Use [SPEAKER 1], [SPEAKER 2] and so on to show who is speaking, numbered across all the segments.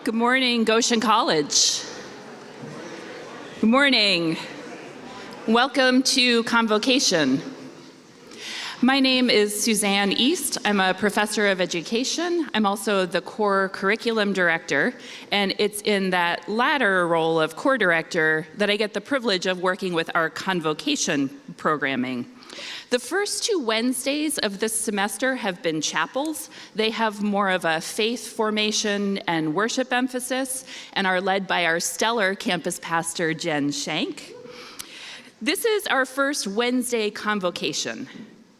[SPEAKER 1] Good morning, Goshen College. Good morning. Welcome to Convocation. My name is Suzanne East. I'm a professor of education. I'm also the core curriculum director, and it's in that latter role of core director that I get the privilege of working with our Convocation programming. The first 2 Wednesdays of this semester have been chapels. They have more of a faith formation and worship emphasis and are led by our stellar campus pastor, Jen Shank. This is our first Wednesday convocation.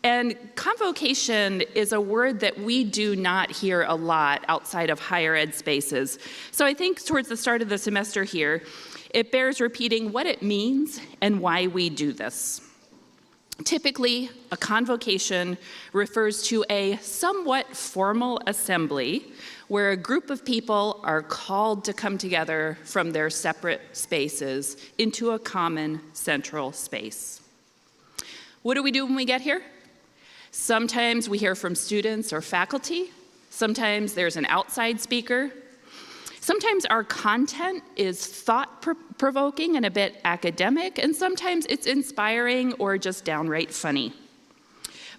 [SPEAKER 1] And convocation is a word that we do not hear a lot outside of higher ed spaces. So I think towards the start of the semester here, it bears repeating what it means and why we do this. Typically, a convocation refers to a somewhat formal assembly where a group of people are called to come together from their separate spaces into a common central space. What do we do when we get here? Sometimes we hear from students or faculty. Sometimes there's an outside speaker. Sometimes our content is thought-provoking and a bit academic, and sometimes it's inspiring or just downright funny.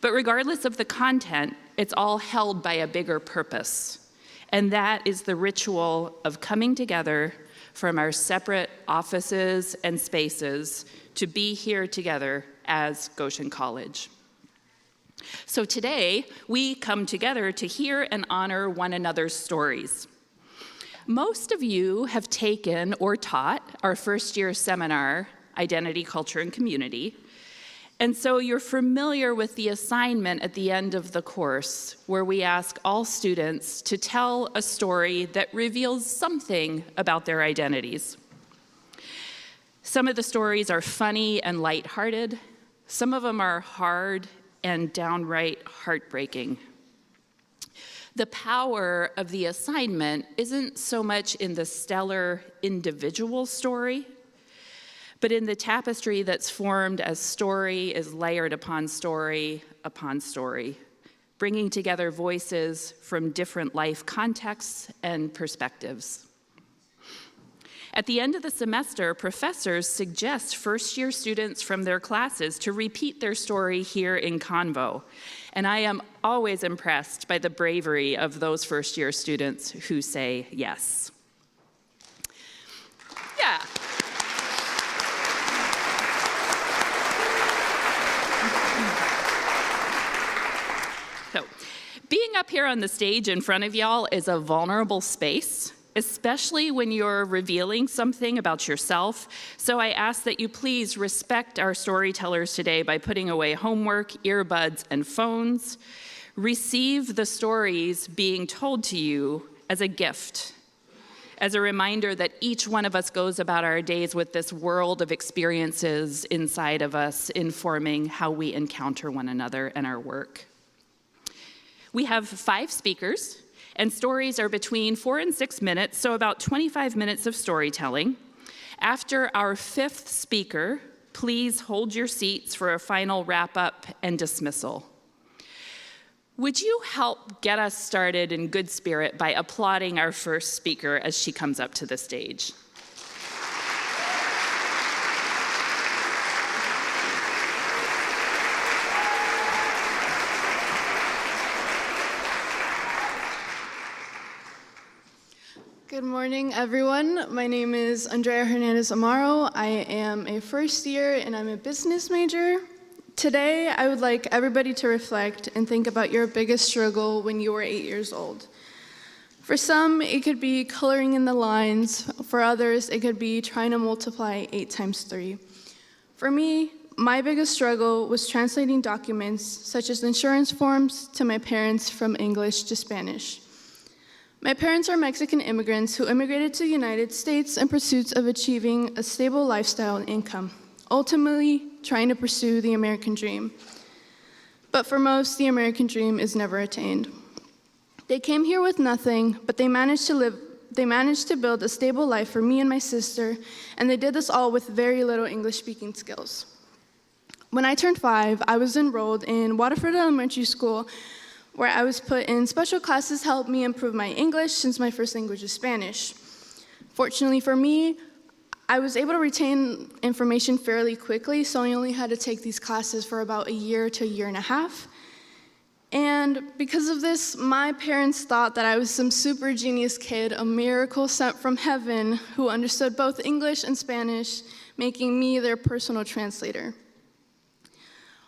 [SPEAKER 1] But regardless of the content, it's all held by a bigger purpose, and that is the ritual of coming together from our separate offices and spaces to be here together as Goshen College. So today, we come together to hear and honor one another's stories. Most of you have taken or taught our first-year seminar, Identity, Culture, and Community, and so you're familiar with the assignment at the end of the course, where we ask all students to tell a story that reveals something about their identities. Some of the stories are funny and lighthearted. Some of them are hard and downright heartbreaking. The power of the assignment isn't so much in the stellar individual story, but in the tapestry that's formed as story is layered upon story, bringing together voices from different life contexts and perspectives. At the end of the semester, professors suggest first-year students from their classes to repeat their story here in Convo. And I am always impressed by the bravery of those first-year students who say yes. Yeah. So, being up here on the stage in front of y'all is a vulnerable space, especially when you're revealing something about yourself. So I ask that you please respect our storytellers today by putting away homework, earbuds, and phones. Receive the stories being told to you as a gift, as a reminder that each one of us goes about our days with this world of experiences inside of us, informing how we encounter one another and our work. We have 5 speakers, and stories are between 4 and 6 minutes, so about 25 minutes of storytelling. After our 5th speaker, please hold your seats for a final wrap-up and dismissal. Would you help get us started in good spirit by applauding our first speaker as she comes up to the stage?
[SPEAKER 2] Good morning, everyone. My name is Andrea Hernandez Amaro. I am a first year and I'm a business major. Today, I would like everybody to reflect and think about your biggest struggle when you were 8 years old. For some, it could be coloring in the lines. For others, it could be trying to multiply 8 times 3. For me, my biggest struggle was translating documents such as insurance forms to my parents from English to Spanish. My parents are Mexican immigrants who immigrated to the United States in pursuit of achieving a stable lifestyle and income, ultimately trying to pursue the American dream. But for most, the American dream is never attained. They came here with nothing, but they managed to build a stable life for me and my sister, and they did this all with very little English-speaking skills. When I turned 5, I was enrolled in Waterford Elementary School, where I was put in special classes to help me improve my English since my first language is Spanish. Fortunately for me, I was able to retain information fairly quickly, so I only had to take these classes for about a year to a year and a half. And because of this, my parents thought that I was some super genius kid, a miracle sent from heaven, who understood both English and Spanish, making me their personal translator.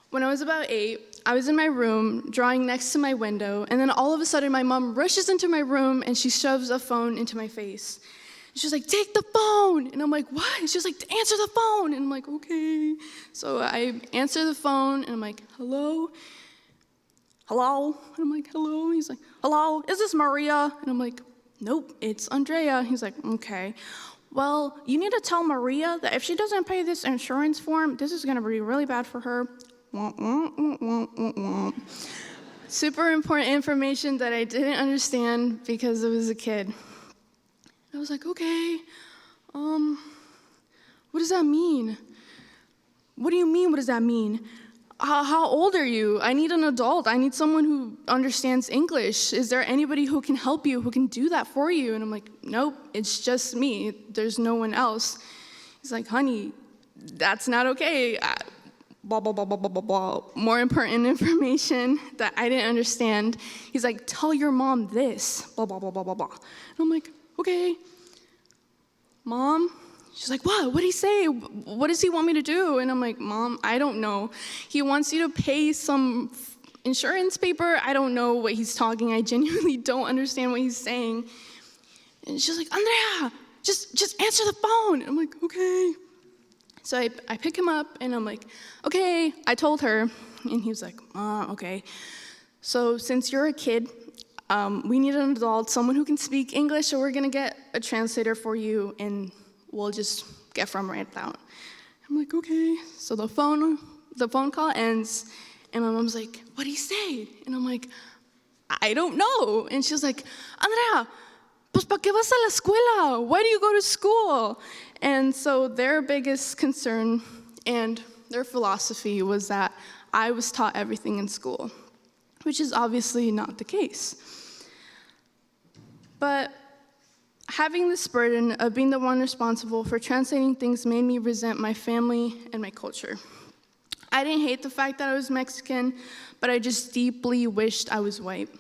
[SPEAKER 2] When I was about 8, I was in my room, drawing next to my window, and then all of a sudden my mom rushes into my room and she shoves a phone into my face. She's like, "Take the phone!" And I'm like, "What?" She's like, "Answer the phone!" And I'm like, "Okay." So I answer the phone, and I'm like, "Hello? Hello?" And I'm like, "Hello?" He's like, "Hello, is this Maria?" And I'm like, "Nope, it's Andrea." He's like, "Okay. Well, you need to tell Maria that if she doesn't pay this insurance form, this is gonna be really bad for her." Super important information that I didn't understand because I was a kid. I was like, "Okay, what does that mean? What do you mean, what does that mean? How old are you? I need an adult. I need someone who understands English. Is there anybody who can help you, who can do that for you?" And I'm like, "Nope, it's just me. There's no one else." He's like, "Honey, that's not okay." Blah, blah, blah, blah, blah, blah, blah. More important information that I didn't understand. He's like, "Tell your mom this, blah, blah, blah, blah, blah, blah." And I'm like, "Okay, Mom." She's like, "What? What did he say? What does he want me to do?" And I'm like, "Mom, I don't know. He wants you to pay some insurance paper. I don't know what he's talking. I genuinely don't understand what he's saying." And she's like, "Andrea, just answer the phone." And I'm like, "Okay." So I pick him up, and I'm like, "Okay." I told her, and he was like, "Okay. So since you're a kid, we need an adult, someone who can speak English, so we're gonna get a translator for you, and we'll just get from right out." I'm like, "Okay." So the phone call ends, and my mom's like, "What did he say?" And I'm like, "I don't know." And she's like, "Andrea, pues ¿para qué vas a la escuela? Why do you go to school?" And so their biggest concern and their philosophy was that I was taught everything in school, which is obviously not the case. But having this burden of being the one responsible for translating things made me resent my family and my culture. I didn't hate the fact that I was Mexican, but I just deeply wished I was white.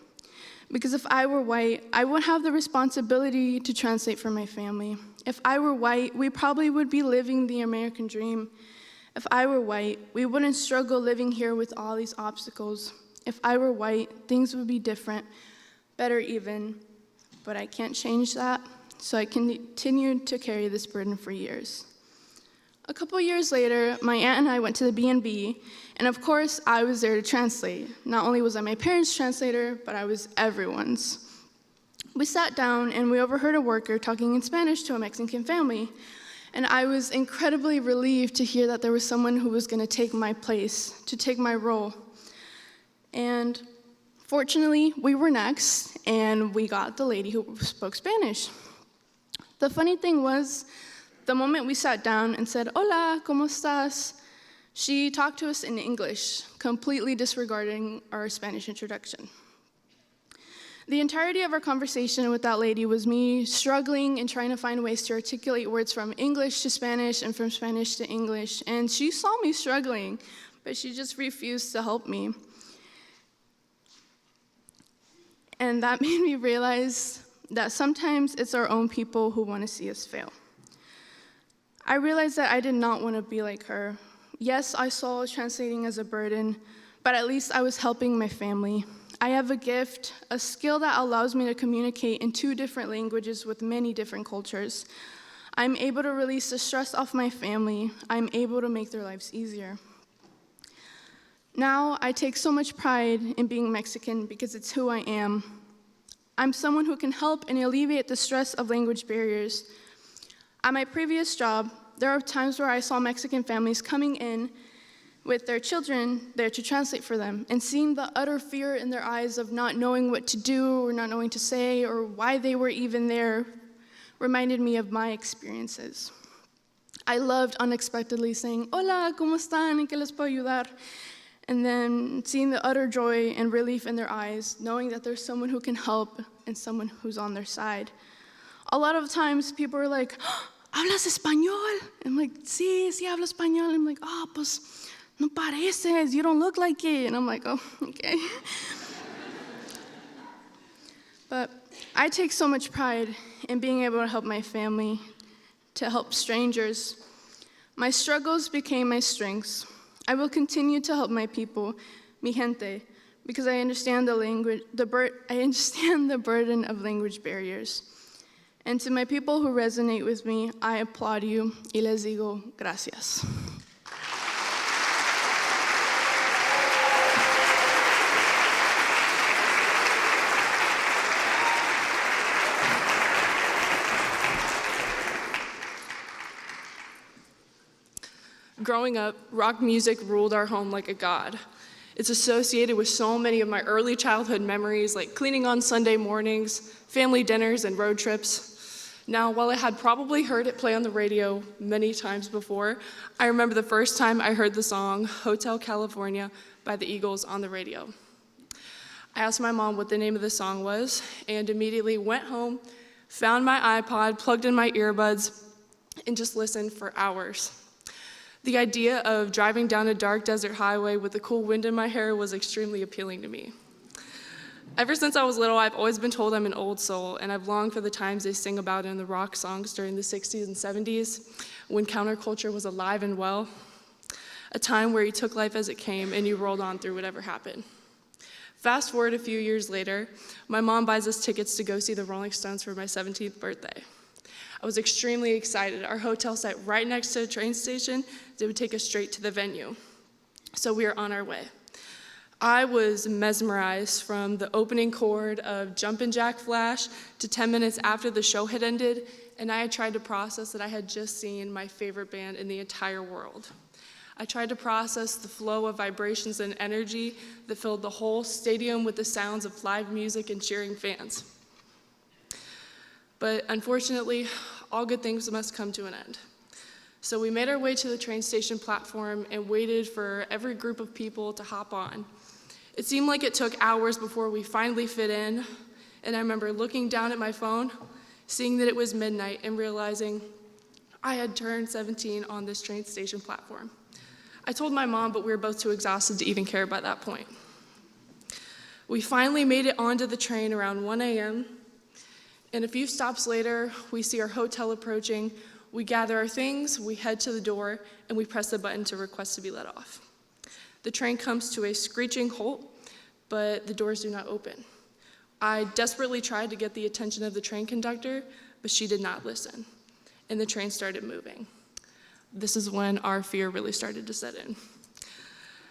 [SPEAKER 2] Because if I were white, I would have the responsibility to translate for my family. If I were white, we probably would be living the American dream. If I were white, we wouldn't struggle living here with all these obstacles. If I were white, things would be different, better even. But I can't change that, so I continued to carry this burden for years. A couple years later, my aunt and I went to the B&B, and of course, I was there to translate. Not only was I my parents' translator, but I was everyone's. We sat down, and we overheard a worker talking in Spanish to a Mexican family, and I was incredibly relieved to hear that there was someone who was going to take my place, to take my role. And fortunately, we were next, and we got the lady who spoke Spanish. The funny thing was, the moment we sat down and said, "Hola, ¿cómo estás?" she talked to us in English, completely disregarding our Spanish introduction. The entirety of our conversation with that lady was me struggling and trying to find ways to articulate words from English to Spanish and from Spanish to English, and she saw me struggling, but she just refused to help me. And that made me realize that sometimes it's our own people who want to see us fail. I realized that I did not want to be like her. Yes, I saw translating as a burden, but at least I was helping my family. I have a gift, a skill that allows me to communicate in 2 different languages with many different cultures. I'm able to release the stress off my family. I'm able to make their lives easier. Now, I take so much pride in being Mexican because it's who I am. I'm someone who can help and alleviate the stress of language barriers. At my previous job, there are times where I saw Mexican families coming in with their children there to translate for them, and seeing the utter fear in their eyes of not knowing what to do or not knowing to say or why they were even there reminded me of my experiences. I loved unexpectedly saying, "Hola, ¿cómo están? ¿En qué les puedo ayudar?" and then seeing the utter joy and relief in their eyes, knowing that there's someone who can help and someone who's on their side. A lot of times people are like, ¿hablas español? I'm like, sí hablo español. I'm like, pues no pareces, you don't look like it. And I'm like, oh, okay. But I take so much pride in being able to help my family, to help strangers. My struggles became my strengths. I will continue to help my people, mi gente, because I understand I understand the burden of language barriers. And to my people who resonate with me, I applaud you y les digo gracias.
[SPEAKER 3] Growing up, rock music ruled our home like a god. It's associated with so many of my early childhood memories, like cleaning on Sunday mornings, family dinners, and road trips. Now, while I had probably heard it play on the radio many times before, I remember the first time I heard the song Hotel California by the Eagles on the radio. I asked my mom what the name of the song was, and immediately went home, found my iPod, plugged in my earbuds, and just listened for hours. The idea of driving down a dark desert highway with the cool wind in my hair was extremely appealing to me. Ever since I was little, I've always been told I'm an old soul, and I've longed for the times they sing about in the rock songs during the 60s and 70s, when counterculture was alive and well, a time where you took life as it came and you rolled on through whatever happened. Fast forward a few years later, my mom buys us tickets to go see the Rolling Stones for my 17th birthday. I was extremely excited. Our hotel sat right next to a train station that would take us straight to the venue. So we were on our way. I was mesmerized from the opening chord of Jumpin' Jack Flash to 10 minutes after the show had ended, and I had tried to process that I had just seen my favorite band in the entire world. I tried to process the flow of vibrations and energy that filled the whole stadium with the sounds of live music and cheering fans. But unfortunately, all good things must come to an end. So we made our way to the train station platform and waited for every group of people to hop on. It seemed like it took hours before we finally fit in, and I remember looking down at my phone, seeing that it was midnight, and realizing I had turned 17 on this train station platform. I told my mom, but we were both too exhausted to even care by that point. We finally made it onto the train around 1 a.m., and a few stops later, we see our hotel approaching. We gather our things, we head to the door, and we press the button to request to be let off. The train comes to a screeching halt, but the doors do not open. I desperately tried to get the attention of the train conductor, but she did not listen, and the train started moving. This is when our fear really started to set in.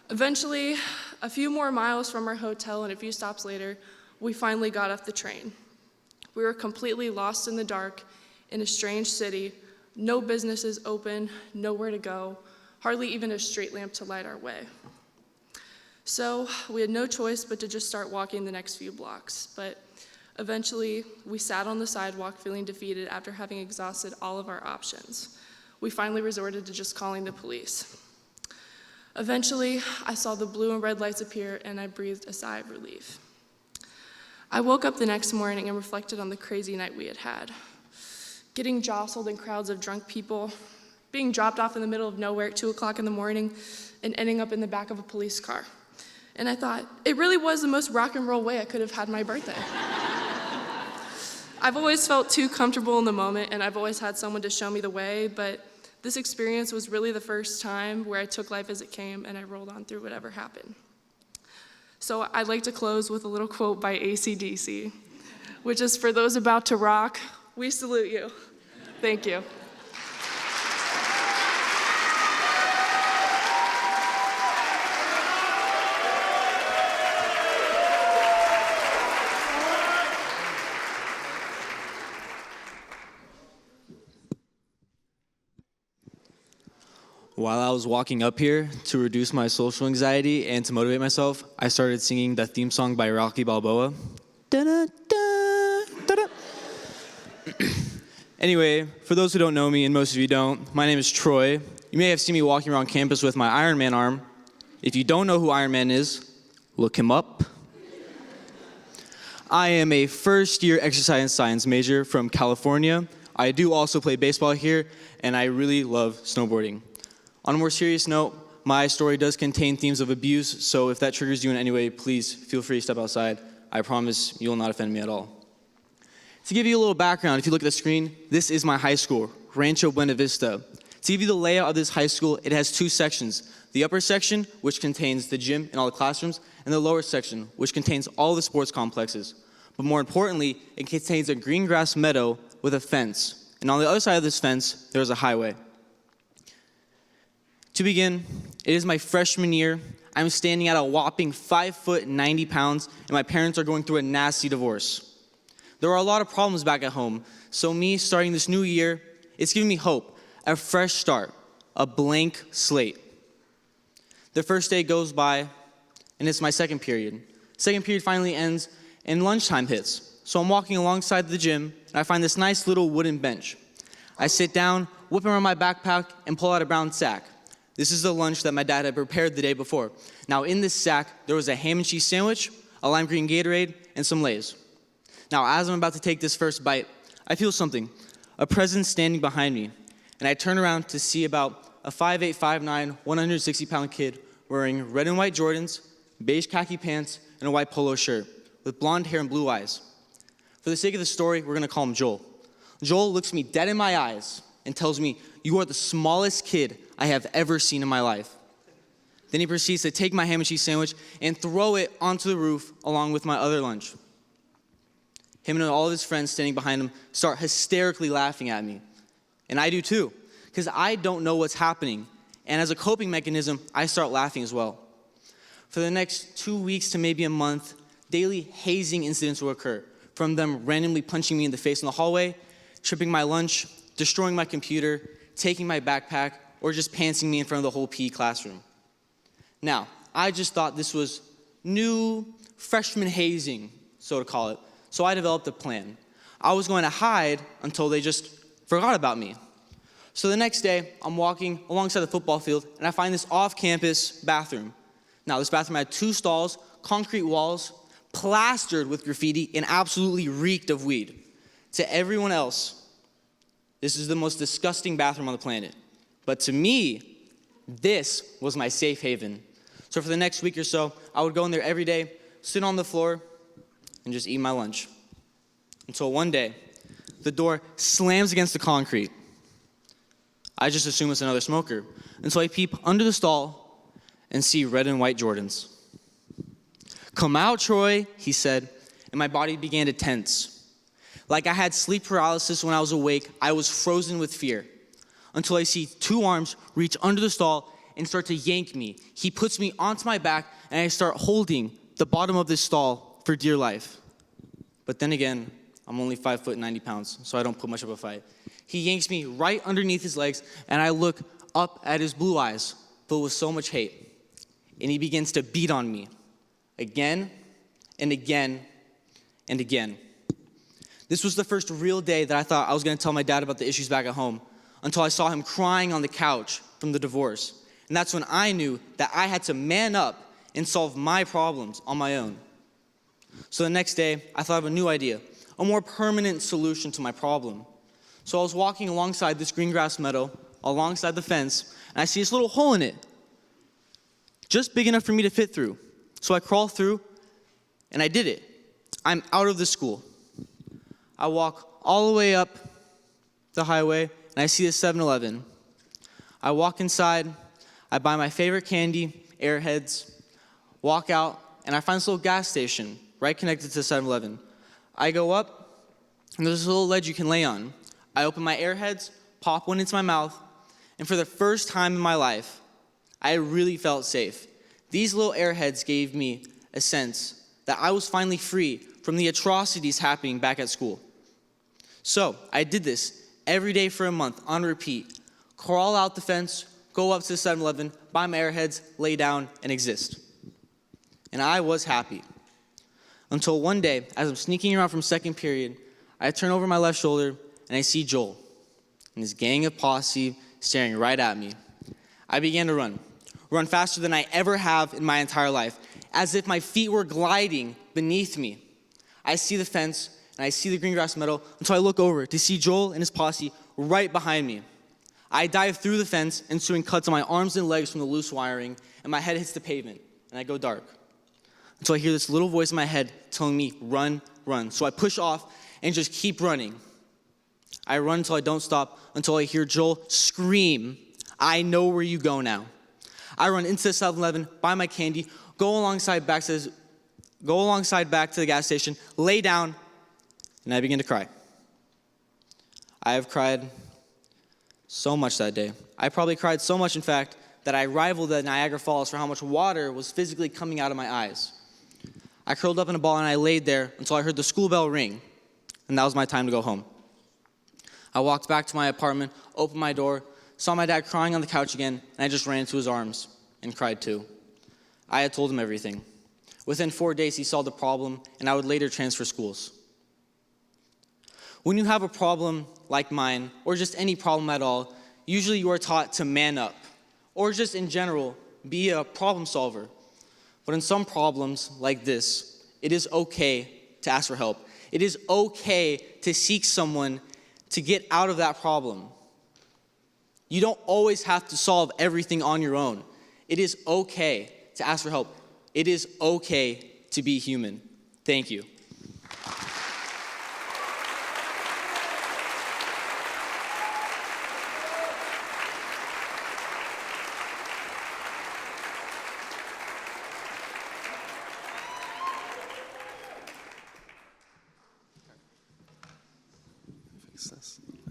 [SPEAKER 3] Eventually, a few more miles from our hotel and a few stops later, we finally got off the train. We were completely lost in the dark in a strange city, no businesses open, nowhere to go, hardly even a street lamp to light our way. So we had no choice but to just start walking the next few blocks. But eventually, we sat on the sidewalk feeling defeated after having exhausted all of our options. We finally resorted to just calling the police. Eventually, I saw the blue and red lights appear, and I breathed a sigh of relief. I woke up the next morning and reflected on the crazy night we had had. Getting jostled in crowds of drunk people, being dropped off in the middle of nowhere at 2 o'clock in the morning, and ending up in the back of a police car. And I thought, it really was the most rock and roll way I could have had my birthday. I've always felt too comfortable in the moment, and I've always had someone to show me the way, but this experience was really the first time where I took life as it came and I rolled on through whatever happened. So I'd like to close with a little quote by AC/DC, which is, for those about to rock, we salute you. Thank you.
[SPEAKER 4] While I was walking up here to reduce my social anxiety and to motivate myself, I started singing the theme song by Rocky Balboa. Da-da-da, da-da. Anyway, for those who don't know me, and most of you don't, my name is Troy. You may have seen me walking around campus with my Iron Man arm. If you don't know who Iron Man is, look him up. I am a first-year exercise and science major from California. I do also play baseball here, and I really love snowboarding. On a more serious note, my story does contain themes of abuse, so if that triggers you in any way, please feel free to step outside. I promise you will not offend me at all. To give you a little background, if you look at the screen, this is my high school, Rancho Buena Vista. To give you the layout of this high school, it has two sections. The upper section, which contains the gym and all the classrooms, and the lower section, which contains all the sports complexes. But more importantly, it contains a green grass meadow with a fence. And on the other side of this fence, there's a highway. To begin, it is my freshman year. I'm standing at a whopping 5 foot 90 pounds, and my parents are going through a nasty divorce. There are a lot of problems back at home, so me starting this new year, it's giving me hope, a fresh start, a blank slate. The first day goes by, and it's my second period. Second period finally ends, and lunchtime hits. So I'm walking alongside the gym, and I find this nice little wooden bench. I sit down, whip around my backpack, and pull out a brown sack. This is the lunch that my dad had prepared the day before. Now in this sack, there was a ham and cheese sandwich, a lime green Gatorade, and some Lay's. Now as I'm about to take this first bite, I feel something, a presence standing behind me. And I turn around to see about a 5'8", 5'9", 160-pound kid wearing red and white Jordans, beige khaki pants, and a white polo shirt, with blonde hair and blue eyes. For the sake of the story, we're gonna call him Joel. Joel looks me dead in my eyes and tells me, "You are the smallest kid I have ever seen in my life." Then he proceeds to take my ham and cheese sandwich and throw it onto the roof along with my other lunch. Him and all of his friends standing behind him start hysterically laughing at me. And I do too, because I don't know what's happening. And as a coping mechanism, I start laughing as well. For the next 2 weeks to maybe a month, daily hazing incidents will occur, from them randomly punching me in the face in the hallway, tripping my lunch, destroying my computer, taking my backpack, or just pantsing me in front of the whole PE classroom. Now, I just thought this was new freshman hazing, so to call it, so I developed a plan. I was going to hide until they just forgot about me. So the next day, I'm walking alongside the football field, and I find this off-campus bathroom. Now, this bathroom had 2 stalls, concrete walls, plastered with graffiti, and absolutely reeked of weed. To everyone else, this is the most disgusting bathroom on the planet. But to me, this was my safe haven. So for the next week or so, I would go in there every day, sit on the floor, and just eat my lunch. Until one day, the door slams against the concrete. I just assume it's another smoker. And so I peep under the stall and see red and white Jordans. "Come out, Troy," he said, and my body began to tense. Like I had sleep paralysis when I was awake, I was frozen with fear. Until I see 2 arms reach under the stall and start to yank me. He puts me onto my back, and I start holding the bottom of this stall for dear life. But then again, I'm only 5 foot 90 pounds, so I don't put much of a fight. He yanks me right underneath his legs, and I look up at his blue eyes, filled with so much hate. And he begins to beat on me, again and again and again. This was the first real day that I thought I was gonna tell my dad about the issues back at home, until I saw him crying on the couch from the divorce. And that's when I knew that I had to man up and solve my problems on my own. So the next day, I thought of a new idea, a more permanent solution to my problem. So I was walking alongside this green grass meadow, alongside the fence, and I see this little hole in it, just big enough for me to fit through. So I crawl through, and I did it. I'm out of the school. I walk all the way up the highway, and I see the 7-Eleven. I walk inside, I buy my favorite candy, Airheads, walk out, and I find this little gas station right connected to 7-Eleven. I go up, and there's this little ledge you can lay on. I open my Airheads, pop one into my mouth, and for the first time in my life, I really felt safe. These little Airheads gave me a sense that I was finally free from the atrocities happening back at school. So I did this every day for a month on repeat. Crawl out the fence, go up to the 7-Eleven, buy my Airheads, lay down, and exist. And I was happy. Until one day, as I'm sneaking around from second period, I turn over my left shoulder and I see Joel and his gang of posse staring right at me. I began to run. run faster than I ever have in my entire life, as if my feet were gliding beneath me. I see the fence, and I see the green grass meadow until I look over to see Joel and his posse right behind me. I dive through the fence, ensuing cuts on my arms and legs from the loose wiring, and my head hits the pavement, and I go dark. Until I hear this little voice in my head telling me, run, run. So I push off and just keep running. I run until I don't stop, until I hear Joel scream, I know where you go now. I run into the 7-Eleven, buy my candy, go alongside back to the gas station, lay down, and I begin to cry. I have cried so much that day. I probably cried so much, in fact, that I rivaled the Niagara Falls for how much water was physically coming out of my eyes. I curled up in a ball and I laid there until I heard the school bell ring, and that was my time to go home. I walked back to my apartment, opened my door, saw my dad crying on the couch again, and I just ran into his arms and cried too. I had told him everything. Within 4 days, he saw the problem, and I would later transfer schools. When you have a problem like mine, or just any problem at all, usually you are taught to man up, or just in general, be a problem solver. But in some problems like this, it is okay to ask for help. It is okay to seek someone to get out of that problem. You don't always have to solve everything on your own. It is okay to ask for help. It is okay to be human. Thank you.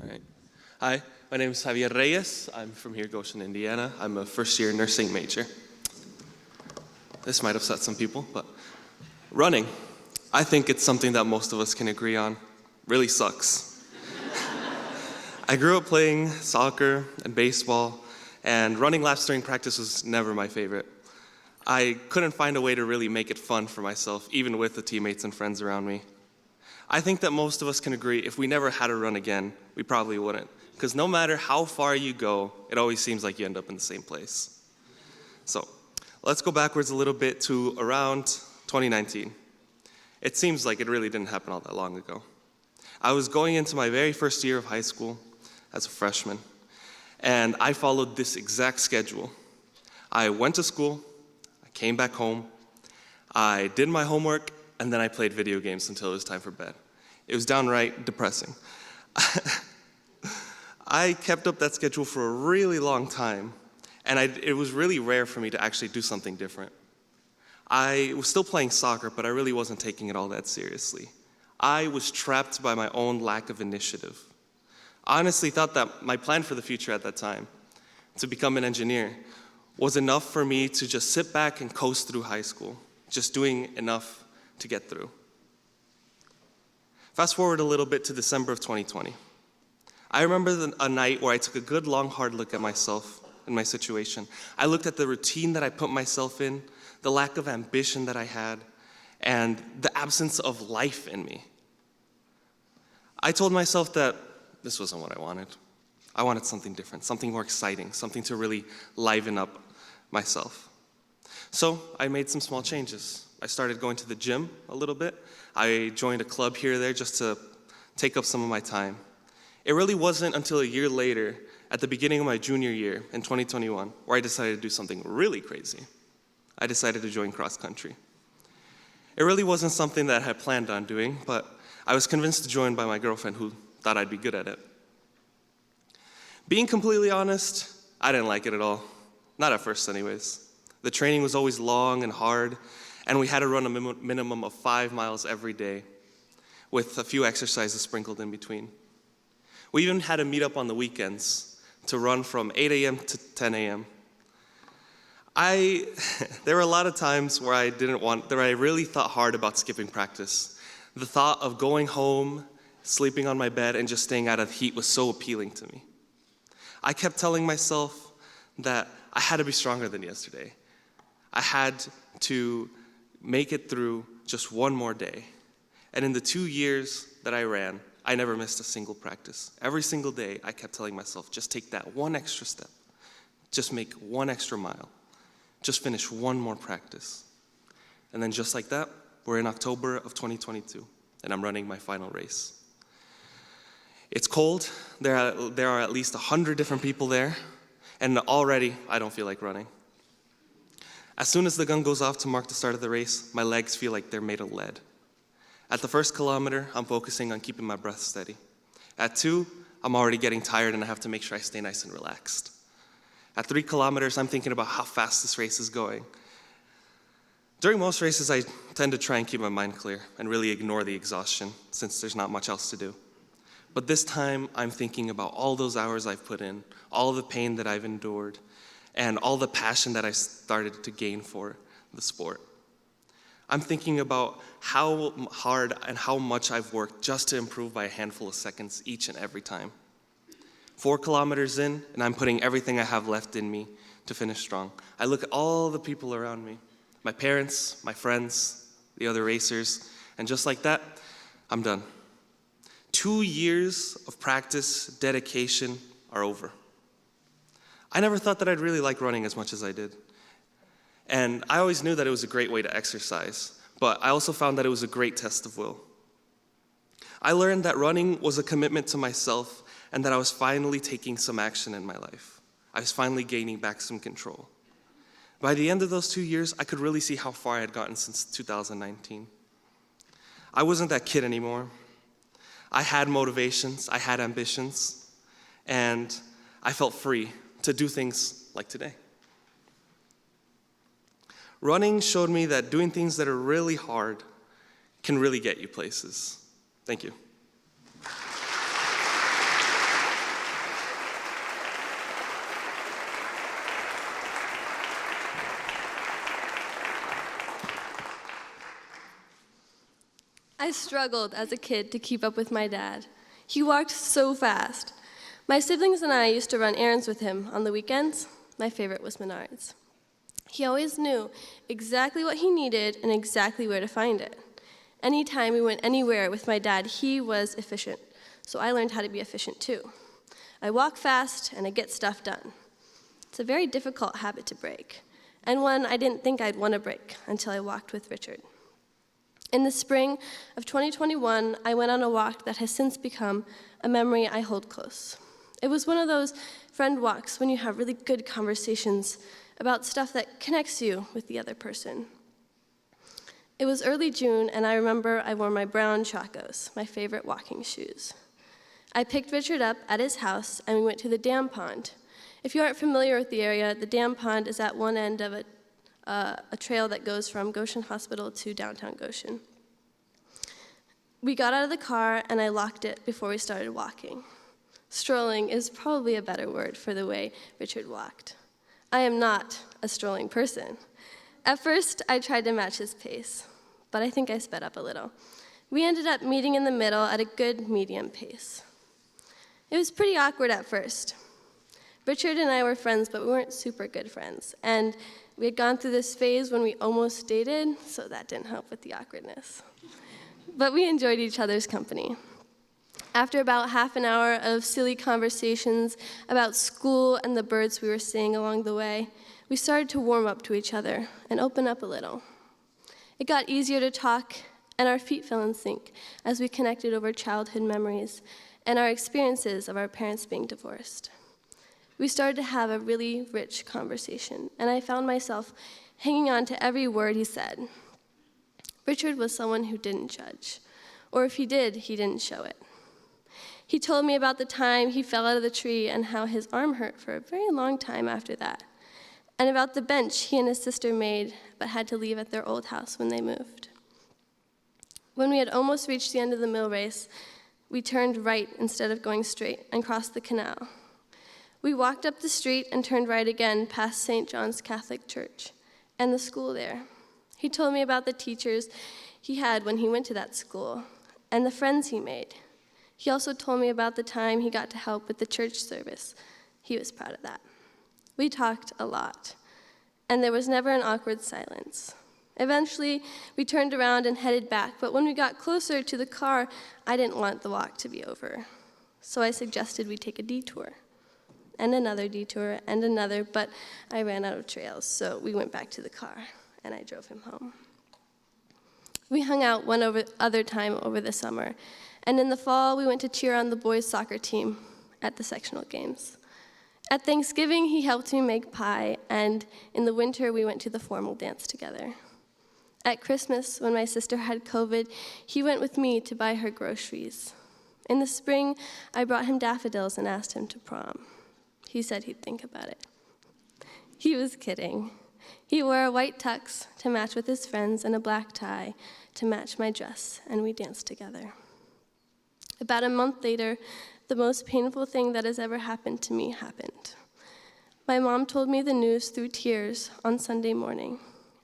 [SPEAKER 5] All right. Hi, my name is Javier Reyes. I'm from here, Goshen, Indiana. I'm a first-year nursing major. This might upset some people, but running, I think it's something that most of us can agree on, really sucks. I grew up playing soccer and baseball, and running laps during practice was never my favorite. I couldn't find a way to really make it fun for myself, even with the teammates and friends around me. I think that most of us can agree if we never had to run again, we probably wouldn't. Because no matter how far you go, it always seems like you end up in the same place. So let's go backwards a little bit to around 2019. It seems like it really didn't happen all that long ago. I was going into my very first year of high school as a freshman, and I followed this exact schedule. I went to school, I came back home, I did my homework, and then I played video games until it was time for bed. It was downright depressing. I kept up that schedule for a really long time, and it was really rare for me to actually do something different. I was still playing soccer, but I really wasn't taking it all that seriously. I was trapped by my own lack of initiative. I honestly thought that my plan for the future at that time, to become an engineer, was enough for me to just sit back and coast through high school, just doing enough to get through. Fast forward a little bit to December of 2020. I remember a night where I took a good long hard look at myself and my situation. I looked at the routine that I put myself in, the lack of ambition that I had, and the absence of life in me. I told myself that this wasn't what I wanted. I wanted something different, something more exciting, something to really liven up myself. So I made some small changes. I started going to the gym a little bit. I joined a club here or there just to take up some of my time. It really wasn't until a year later, at the beginning of my junior year in 2021, where I decided to do something really crazy. I decided to join cross country. It really wasn't something that I had planned on doing, but I was convinced to join by my girlfriend who thought I'd be good at it. Being completely honest, I didn't like it at all. Not at first anyways. The training was always long and hard, and we had to run a minimum of 5 miles every day, with a few exercises sprinkled in between. We even had to meet up on the weekends to run from 8 a.m. to 10 a.m. There were a lot of times where I really thought hard about skipping practice. The thought of going home, sleeping on my bed, and just staying out of the heat was so appealing to me. I kept telling myself that I had to be stronger than yesterday. I had to make it through just one more day. And in the 2 years that I ran, I never missed a single practice. Every single day, I kept telling myself, just take that one extra step. Just make one extra mile. Just finish one more practice. And then just like that, we're in October of 2022, and I'm running my final race. It's cold, there are at least 100 different people there, and already I don't feel like running. As soon as the gun goes off to mark the start of the race, my legs feel like they're made of lead. At the first kilometer, I'm focusing on keeping my breath steady. At 2, I'm already getting tired and I have to make sure I stay nice and relaxed. At 3 kilometers, I'm thinking about how fast this race is going. During most races, I tend to try and keep my mind clear and really ignore the exhaustion, since there's not much else to do. But this time, I'm thinking about all those hours I've put in, all the pain that I've endured, and all the passion that I started to gain for the sport. I'm thinking about how hard and how much I've worked just to improve by a handful of seconds each and every time. 4 kilometers in, and I'm putting everything I have left in me to finish strong. I look at all the people around me, my parents, my friends, the other racers, and just like that, I'm done. 2 years of practice, dedication are over. I never thought that I'd really like running as much as I did. And I always knew that it was a great way to exercise, but I also found that it was a great test of will. I learned that running was a commitment to myself and that I was finally taking some action in my life. I was finally gaining back some control. By the end of those 2 years, I could really see how far I had gotten since 2019. I wasn't that kid anymore. I had motivations, I had ambitions, and I felt free to do things like today. Running showed me that doing things that are really hard can really get you places. Thank you.
[SPEAKER 6] I struggled as a kid to keep up with my dad. He walked so fast. My siblings and I used to run errands with him on the weekends. My favorite was Menards. He always knew exactly what he needed and exactly where to find it. Anytime we went anywhere with my dad, he was efficient. So I learned how to be efficient too. I walk fast and I get stuff done. It's a very difficult habit to break, and one I didn't think I'd want to break until I walked with Richard. In the spring of 2021, I went on a walk that has since become a memory I hold close. It was one of those friend walks when you have really good conversations about stuff that connects you with the other person. It was early June, and I remember I wore my brown Chacos, my favorite walking shoes. I picked Richard up at his house, and we went to the dam pond. If you aren't familiar with the area, the dam pond is at one end of a trail that goes from Goshen Hospital to downtown Goshen. We got out of the car, and I locked it before we started walking. Strolling is probably a better word for the way Richard walked. I am not a strolling person. At first, I tried to match his pace, but I think I sped up a little. We ended up meeting in the middle at a good medium pace. It was pretty awkward at first. Richard and I were friends, but we weren't super good friends, and we had gone through this phase when we almost dated, so that didn't help with the awkwardness. But we enjoyed each other's company. After about half an hour of silly conversations about school and the birds we were seeing along the way, we started to warm up to each other and open up a little. It got easier to talk, and our feet fell in sync as we connected over childhood memories and our experiences of our parents being divorced. We started to have a really rich conversation, and I found myself hanging on to every word he said. Richard was someone who didn't judge, or if he did, he didn't show it. He told me about the time he fell out of the tree and how his arm hurt for a very long time after that, and about the bench he and his sister made but had to leave at their old house when they moved. When we had almost reached the end of the mill race, we turned right instead of going straight and crossed the canal. We walked up the street and turned right again past St. John's Catholic Church and the school there. He told me about the teachers he had when he went to that school and the friends he made. He also told me about the time he got to help with the church service. He was proud of that. We talked a lot, and there was never an awkward silence. Eventually, we turned around and headed back, but when we got closer to the car, I didn't want the walk to be over. So I suggested we take a detour. and another detour and another, but I ran out of trails, so we went back to the car, and I drove him home. We hung out other time over the summer, and in the fall, we went to cheer on the boys' soccer team at the sectional games. At Thanksgiving, he helped me make pie, and in the winter, we went to the formal dance together. At Christmas, when my sister had COVID, he went with me to buy her groceries. In the spring, I brought him daffodils and asked him to prom. He said he'd think about it. He was kidding. He wore a white tux to match with his friends and a black tie to match my dress, and we danced together. About a month later, the most painful thing that has ever happened to me happened. My mom told me the news through tears on Sunday morning.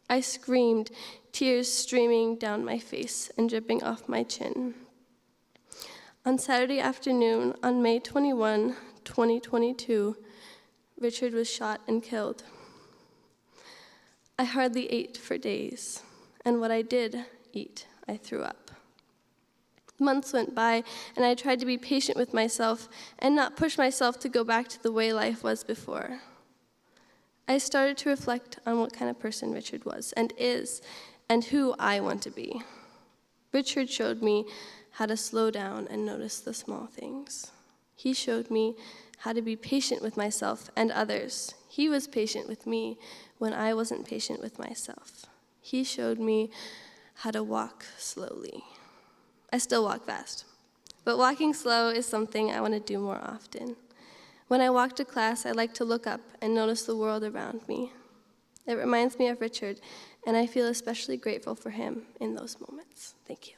[SPEAKER 6] I screamed, tears streaming down my face and dripping off my chin. On Saturday afternoon, on May 21, 2022, Richard was shot and killed. I hardly ate for days, and what I did eat, I threw up. Months went by, and I tried to be patient with myself and not push myself to go back to the way life was before. I started to reflect on what kind of person Richard was and is, and who I want to be. Richard showed me how to slow down and notice the small things. He showed me how to be patient with myself and others. He was patient with me when I wasn't patient with myself. He showed me how to walk slowly. I still walk fast, but walking slow is something I want to do more often. When I walk to class, I like to look up and notice the world around me. It reminds me of Richard, and I feel especially grateful for him in those moments. Thank you.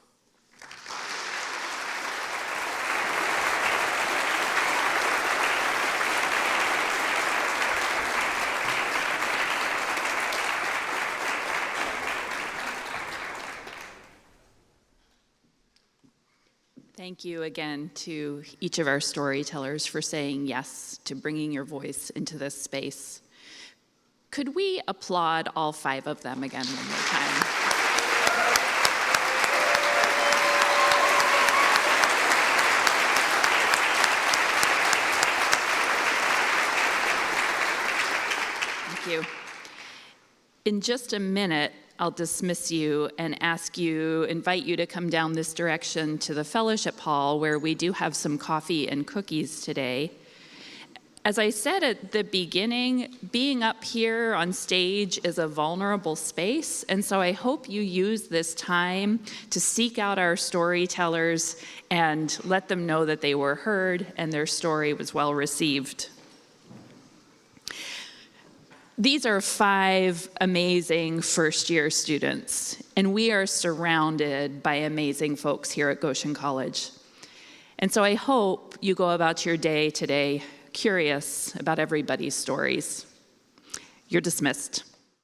[SPEAKER 1] Thank you again to each of our storytellers for saying yes to bringing your voice into this space. Could we applaud all 5 of them again one more time? Thank you. In just a minute, I'll dismiss you and invite you to come down this direction to the fellowship hall where we do have some coffee and cookies today. As I said at the beginning, being up here on stage is a vulnerable space, and so I hope you use this time to seek out our storytellers and let them know that they were heard and their story was well received. These are 5 amazing first-year students, and we are surrounded by amazing folks here at Goshen College. And so I hope you go about your day today curious about everybody's stories. You're dismissed.